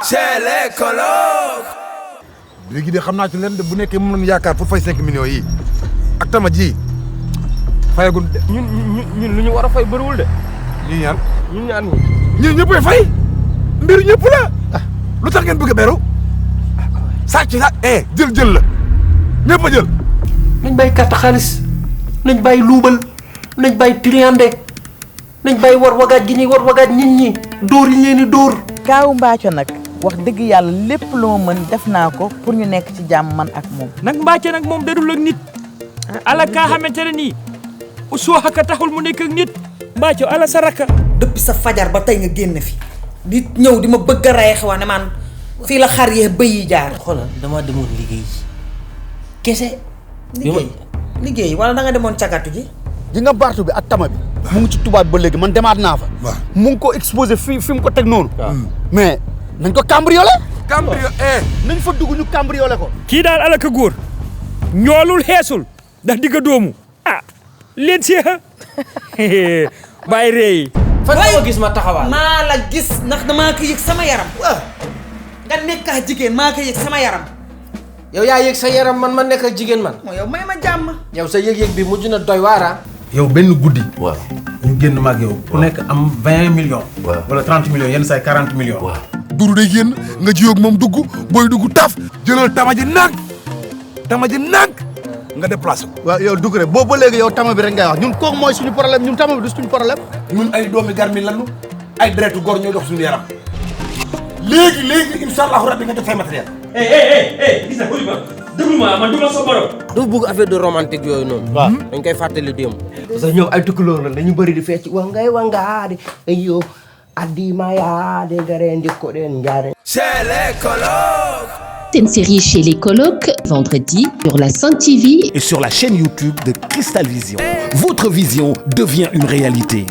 Chez les Colocs. léegi de xam naa ci leen de bu nekkee moom lañu yaakaar pour fay 5 millions yi ak tama ji fayagul de. ñun lu ñu war a fay bëriwul de. ñii ñaan ñun ñaan ñii ñëppay fay mbiru ñëpp la lu tax ngeen bëgg a beru sàcc la jël la ñëpp a jël. nañ bàyyi carte xaalis nañ bàyyi luubal nañ bàyyi triande nañ bàyyi war wagaaj gi ñuy war wagaaj nit ñi dóor yi leen di dóor. Kaawu Mbaaco nag wax dëgg yàlla lépp lu ma mën def naa ko pour ñu nekk ci jàmm man ak moom. nag Mbaaco nag moom dadul ak nit ala kaa xamante ne nii soo xaka taxul mu nekk ak nit Mbaaco ala sa rakka. depuis sa fajar ba tey nga génn fi di ñëw di ma bëgg a rey xaw ne man fii la xar yee bëy yi jaar. xoolal damaa demoon liggéey kese. liggéey wala da nga demoon cagatu ji. ji nga bartu bi ak tama bi mu ngi ci tubaab ba léegi man demaat naa fa. mu ngi ko exposé fi mu ko teg noonu. mais nañ ko cambriolé. nañ fa dugg ñu cambriolé ko. kii daal ala ka góor ñoolul xeesul ndax digga doomu leen seexa bàyyi ree yi. fan nga gis ma taxawaal. maa la gis ndax damaa ko yëg sama yaram. nga nekk ak jigéen maa ko yëg sama yaram. yow yaa yëg sa yaram man ma nekk ak jigéen man. mooy yow may ma jàmm. yow sa yëg-yëg bi mujj na doy waara. yow benn guddi. waaw ñu génn maag yow. ku nekk am 20 millions. wala 30 millions yenn saa yi 40 millions. duru day génn nga jiyoog moom dugg booy dugg taf jëlal tama ji nag nga déplacé ko. waaw yow dugg rek boobu ba léegi yow tama bi rek ngay wax ñun kooku mooy suñu problème ñun tama bi du suñu problème. ñun ay doomi garmi lanu ay deretu góor ñooy dox suñu yaram léegi incha allahu rabbi nga jot say matériel. gis nga ma déglu ma man du ma sa borom. du bugg affaire de romantique yooyu noonu. waaw dañ koy fàttali démb. parce que ñoom ay tukkulóor la dañu bëri di fecc wangay wangaade ayyo addima yaade gare ndikko den jaare. Chez les Colocs. C'est une série chez les Colocs, vendredi, sur la Sainte TV et sur la chaîne YouTube de Cristal Vision. Votre vision devient une réalité.